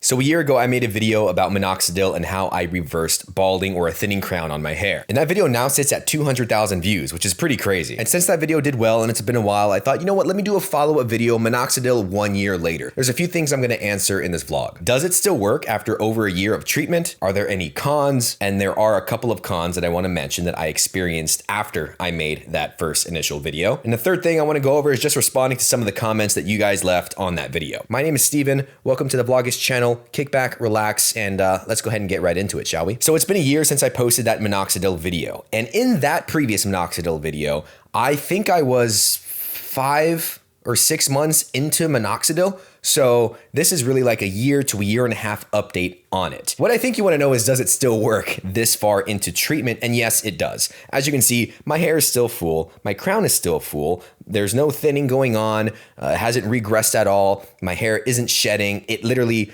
So a year ago, I made a video about minoxidil and how I reversed balding or a thinning crown on my hair. And that video now sits at 200,000 views, which is pretty crazy. And since that video did well and it's been a while, I thought, you know what, let me do a follow-up video, minoxidil 1 year later. There's a few things I'm gonna answer in this vlog. Does it still work after over a year of treatment? Are there any cons? And there are a couple of cons that I wanna mention that I experienced after I made that first initial video. And the third thing I wanna go over is just responding to some of the comments that you guys left on that video. My name is Steven. Welcome to the Vlogist channel. Kick back, relax, and let's go ahead and get right into it, shall we? So it's been a year since I posted that minoxidil video. And in that previous minoxidil video, I think I was 5 or 6 months into minoxidil. So this is really like a year to a year and a half update on it. What I think you want to know is, does it still work this far into treatment? And yes, it does. As you can see, my hair is still full. My crown is still full. There's no thinning going on. It hasn't regressed at all. My hair isn't shedding. It literally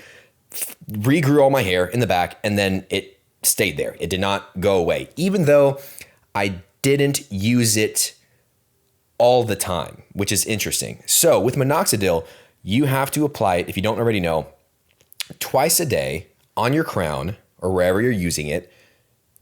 regrew all my hair in the back and then it stayed there. It did not go away, even though I didn't use it all the time, which is interesting. So with minoxidil, you have to apply it, if you don't already know, twice a day on your crown or wherever you're using it,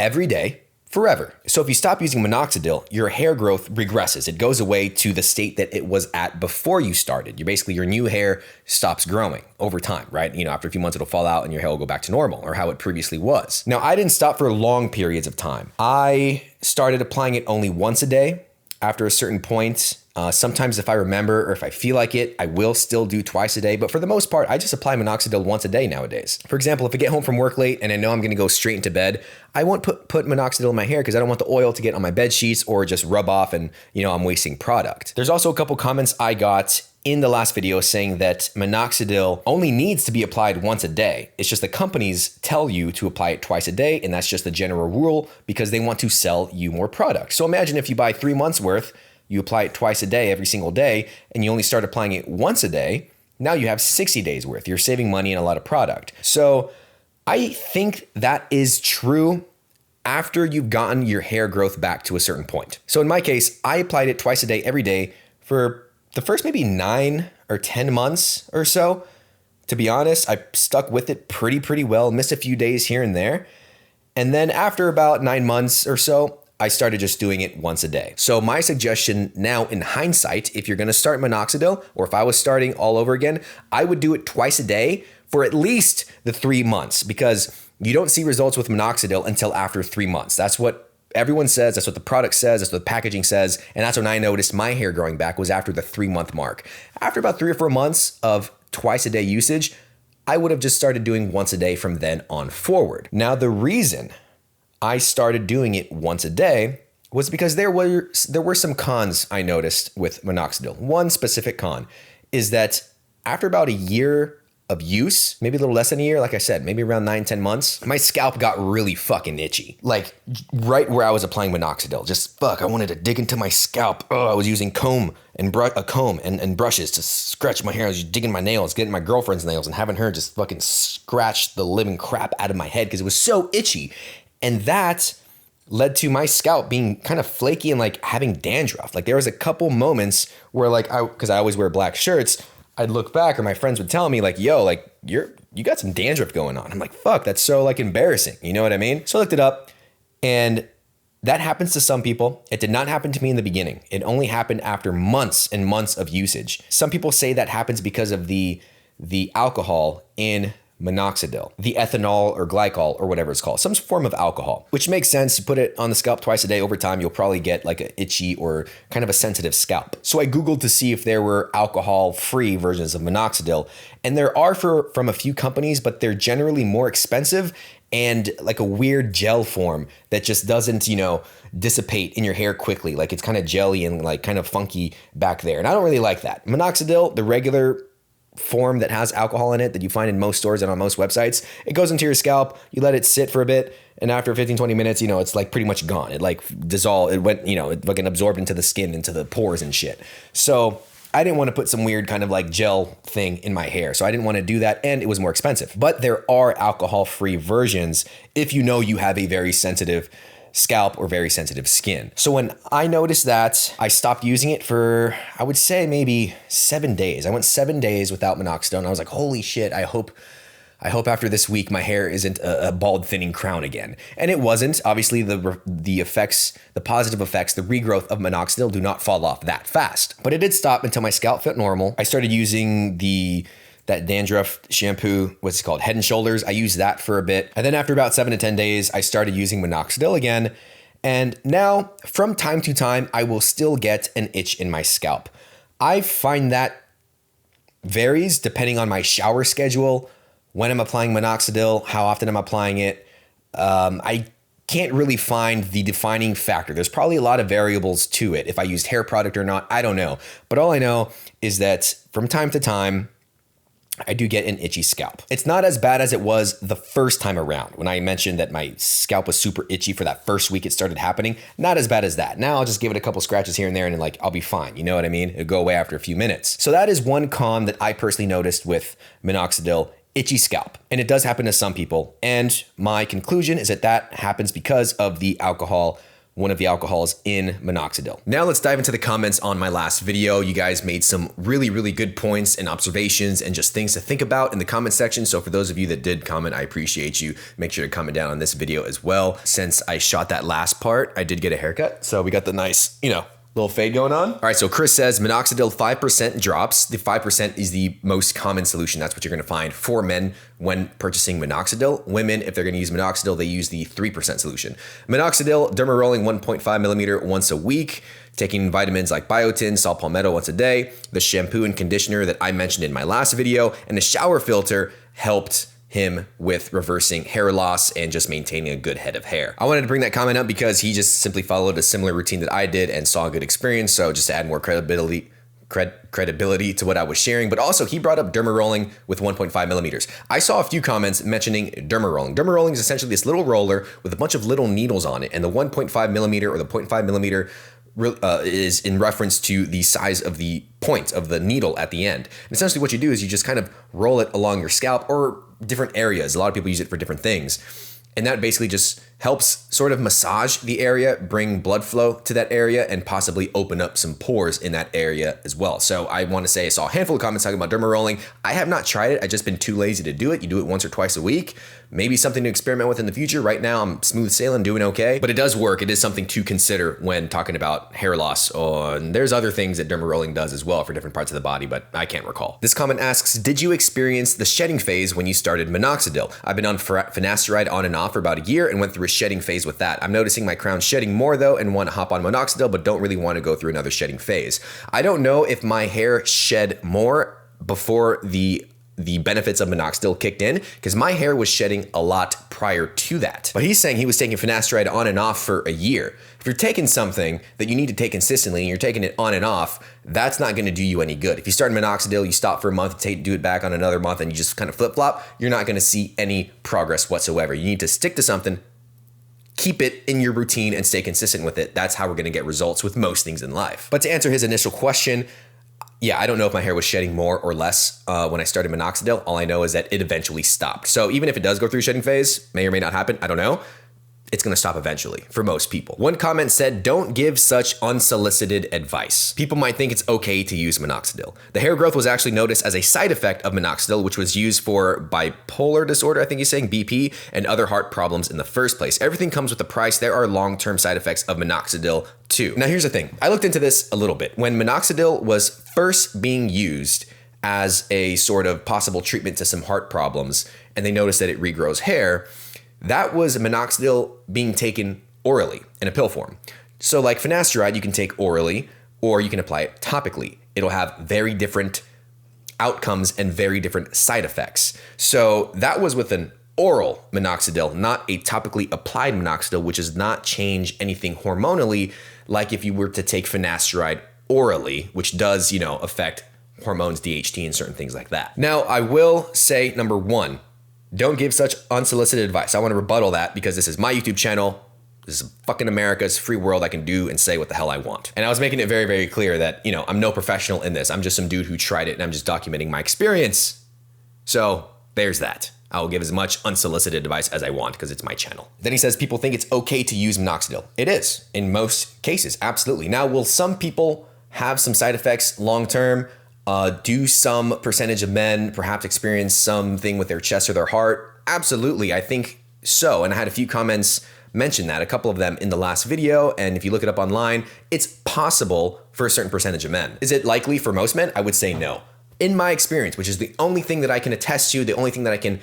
every day, forever. So if you stop using minoxidil, your hair growth regresses. It goes away to the state that it was at before you started. Your new hair stops growing over time, right? You know, after a few months, it'll fall out and your hair will go back to normal or how it previously was. Now, I didn't stop for long periods of time. I started applying it only once a day. After a certain point, sometimes if I remember or if I feel like it, I will still do twice a day. But for the most part, I just apply minoxidil once a day nowadays. For example, if I get home from work late and I know I'm gonna go straight into bed, I won't put minoxidil in my hair because I don't want the oil to get on my bed sheets or just rub off and, you know, I'm wasting product. There's also a couple comments I got in the last video saying that minoxidil only needs to be applied once a day. It's just the companies tell you to apply it twice a day, and that's just the general rule because they want to sell you more product. So imagine if you buy 3 months worth, you apply it twice a day every single day, and you only start applying it once a day. Now you have 60 days worth. You're saving money and a lot of product. So I think that is true after you've gotten your hair growth back to a certain point. So in my case, I applied it twice a day every day for the first maybe 9 or 10 months or so. To be honest, I stuck with it pretty well, missed a few days here and there. And then after about 9 months or so, I started just doing it once a day. So my suggestion now in hindsight, if you're gonna start minoxidil, or if I was starting all over again, I would do it twice a day for at least the 3 months, because you don't see results with minoxidil until after 3 months. That's what everyone says, that's what the product says, that's what the packaging says, and that's when I noticed my hair growing back was after the 3-month mark. After about 3 or 4 months of twice a day usage, I would have just started doing once a day from then on forward. Now, the reason I started doing it once a day was because there were some cons I noticed with minoxidil. One specific con is that after about a year of use, maybe a little less than a year, like I said, maybe around 9-10 months, my scalp got really fucking itchy. Like right where I was applying minoxidil, just I wanted to dig into my scalp. Oh, I was using a comb and brushes to scratch my hair. I was just digging my nails, getting my girlfriend's nails and having her just fucking scratch the living crap out of my head because it was so itchy. And that led to my scalp being kind of flaky and like having dandruff. Like there was a couple moments where because I always wear black shirts, I'd look back or my friends would tell me like, yo, like you got some dandruff going on. I'm like, fuck, that's so like embarrassing. You know what I mean? So I looked it up and that happens to some people. It did not happen to me in the beginning. It only happened after months and months of usage. Some people say that happens because of the alcohol in minoxidil, the ethanol or glycol or whatever it's called, some form of alcohol, which makes sense. You put it on the scalp twice a day. Over time, you'll probably get like an itchy or kind of a sensitive scalp. So I Googled to see if there were alcohol-free versions of minoxidil, and there are from a few companies, but they're generally more expensive and like a weird gel form that just doesn't, dissipate in your hair quickly. Like it's kind of jelly and like kind of funky back there. And I don't really like that. Minoxidil, the regular form that has alcohol in it that you find in most stores and on most websites, it goes into your scalp, you let it sit for a bit, and after 15-20 minutes, it's like pretty much gone. It like dissolved, it went, it fucking absorbed into the skin, into the pores and shit. So I didn't want to put some weird kind of like gel thing in my hair. So I didn't want to do that, and it was more expensive. But there are alcohol-free versions if you have a very sensitive scalp or very sensitive skin. So when I noticed that, I stopped using it for, I would say maybe 7 days. I went 7 days without minoxidil and I was like, holy shit, I hope I hope after this week my hair isn't a bald thinning crown again. And it wasn't. Obviously, the effects, the positive effects, the regrowth of minoxidil do not fall off that fast. But it did stop until my scalp felt normal. I started using that dandruff shampoo, what's it called? Head and Shoulders. I used that for a bit. And then after about 7 to 10 days, I started using minoxidil again. And now, from time to time, I will still get an itch in my scalp. I find that varies depending on my shower schedule, when I'm applying minoxidil, how often I'm applying it. I can't really find the defining factor. There's probably a lot of variables to it. If I used hair product or not, I don't know. But all I know is that from time to time, I do get an itchy scalp. It's not as bad as it was the first time around when I mentioned that my scalp was super itchy for that first week it started happening. Not as bad as that. Now I'll just give it a couple scratches here and there and like I'll be fine. You know what I mean? It'll go away after a few minutes. So that is one con that I personally noticed with minoxidil. Itchy scalp. And it does happen to some people. And my conclusion is that that happens because of the alcohol, one of the alcohols in minoxidil. Now let's dive into the comments on my last video. You guys made some really, really good points and observations and just things to think about in the comment section. So for those of you that did comment, I appreciate you. Make sure to comment down on this video as well. Since I shot that last part, I did get a haircut. So we got the nice, little fade going on. All right, so Chris says minoxidil 5% drops. The 5% is the most common solution. That's what you're gonna find for men when purchasing minoxidil. Women, if they're gonna use minoxidil, they use the 3% solution. Minoxidil, derma rolling 1.5 millimeter once a week, taking vitamins like biotin, saw palmetto once a day, the shampoo and conditioner that I mentioned in my last video, and the shower filter helped him with reversing hair loss and just maintaining a good head of hair. I wanted to bring that comment up because he just simply followed a similar routine that I did and saw a good experience. So just to add more credibility to what I was sharing, but also he brought up derma rolling with 1.5 millimeters. I saw a few comments mentioning derma rolling. Derma rolling is essentially this little roller with a bunch of little needles on it, and the 1.5 millimeter or the 0.5 millimeter is in reference to the size of the point of the needle at the end. And essentially what you do is you just kind of roll it along your scalp or different areas. A lot of people use it for different things. And that basically just helps sort of massage the area, bring blood flow to that area, and possibly open up some pores in that area as well. So I want to say I saw a handful of comments talking about derma rolling. I have not tried it. I've just been too lazy to do it. You do it once or twice a week. Maybe something to experiment with in the future. Right now, I'm smooth sailing, doing okay. But it does work. It is something to consider when talking about hair loss. And there's other things that derma rolling does as well for different parts of the body, but I can't recall. This comment asks, did you experience the shedding phase when you started minoxidil? I've been on finasteride on and off for about a year and went through a shedding phase with that. I'm noticing my crown shedding more though and want to hop on minoxidil, but don't really want to go through another shedding phase. I don't know if my hair shed more before the benefits of minoxidil kicked in, because my hair was shedding a lot prior to that. But he's saying he was taking finasteride on and off for a year. If you're taking something that you need to take consistently and you're taking it on and off, that's not going to do you any good. If you start minoxidil, you stop for a month, do it back on another month, and you just kind of flip-flop, you're not going to see any progress whatsoever. You need to stick to something, keep it in your routine, and stay consistent with it. That's how we're going to get results with most things in life. But to answer his initial question, yeah, I don't know if my hair was shedding more or less when I started minoxidil. All I know is that it eventually stopped. So even if it does go through shedding phase, may or may not happen, I don't know, it's going to stop eventually for most people. One comment said, don't give such unsolicited advice. People might think it's okay to use minoxidil. The hair growth was actually noticed as a side effect of minoxidil, which was used for bipolar disorder, I think he's saying, BP, and other heart problems in the first place. Everything comes with a price. There are long-term side effects of minoxidil too. Now here's the thing. I looked into this a little bit. When minoxidil was first being used as a sort of possible treatment to some heart problems, and they noticed that it regrows hair, that was minoxidil being taken orally in a pill form. So like finasteride, you can take orally or you can apply it topically. It'll have very different outcomes and very different side effects. So that was with an oral minoxidil, not a topically applied minoxidil, which does not change anything hormonally, like if you were to take finasteride orally, which does, affect hormones, DHT, and certain things like that. Now, I will say, number one, don't give such unsolicited advice. I want to rebuttal that because this is my YouTube channel. This is fucking America's free world. I can do and say what the hell I want. And I was making it very, very clear that, I'm no professional in this. I'm just some dude who tried it and I'm just documenting my experience. So there's that. I will give as much unsolicited advice as I want because it's my channel. Then he says people think it's okay to use minoxidil. It is in most cases, absolutely. Now, will some people have some side effects long-term? Do some percentage of men perhaps experience something with their chest or their heart? Absolutely, I think so. And I had a few comments mention that, a couple of them in the last video. And if you look it up online, it's possible for a certain percentage of men. Is it likely for most men? I would say no. In my experience, which is the only thing that I can attest to, the only thing that I can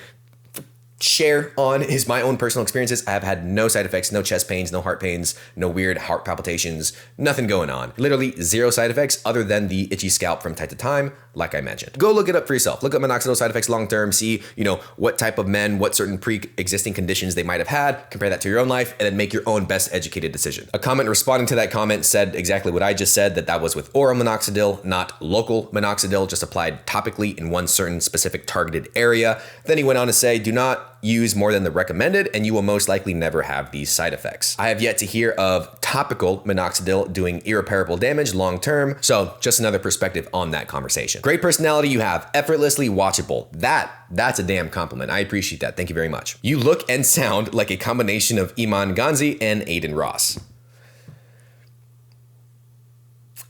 share on is my own personal experiences. I have had no side effects, no chest pains, no heart pains, no weird heart palpitations, nothing going on. Literally zero side effects other than the itchy scalp from time to time, like I mentioned. Go look it up for yourself. Look up minoxidil side effects long-term, see, what type of men, what certain pre-existing conditions they might have had, compare that to your own life, and then make your own best educated decision. A comment responding to that comment said exactly what I just said, that was with oral minoxidil, not local minoxidil, just applied topically in one certain specific targeted area. Then he went on to say, do not use more than the recommended and you will most likely never have these side effects. I have yet to hear of topical minoxidil doing irreparable damage long-term, so just another perspective on that conversation. Great personality you have, effortlessly watchable. That's a damn compliment. I appreciate that. Thank you very much. You look and sound like a combination of Iman Ganzi and Aiden Ross.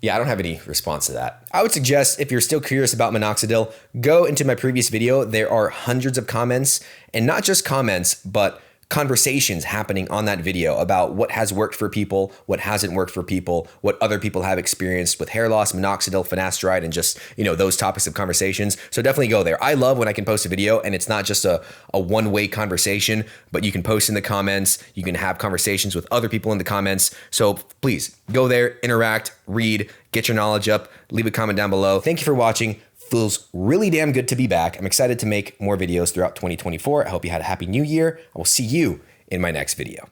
Yeah, I don't have any response to that. I would suggest, if you're still curious about minoxidil, go into my previous video. There are hundreds of comments, and not just comments, but conversations happening on that video about what has worked for people, what hasn't worked for people, what other people have experienced with hair loss, minoxidil, finasteride, and just, those topics of conversations. So definitely go there. I love when I can post a video and it's not just a one-way conversation, but you can post in the comments, you can have conversations with other people in the comments. So please go there, interact, read, get your knowledge up, leave a comment down below. Thank you for watching. Feels really damn good to be back. I'm excited to make more videos throughout 2024. I hope you had a happy new year. I will see you in my next video.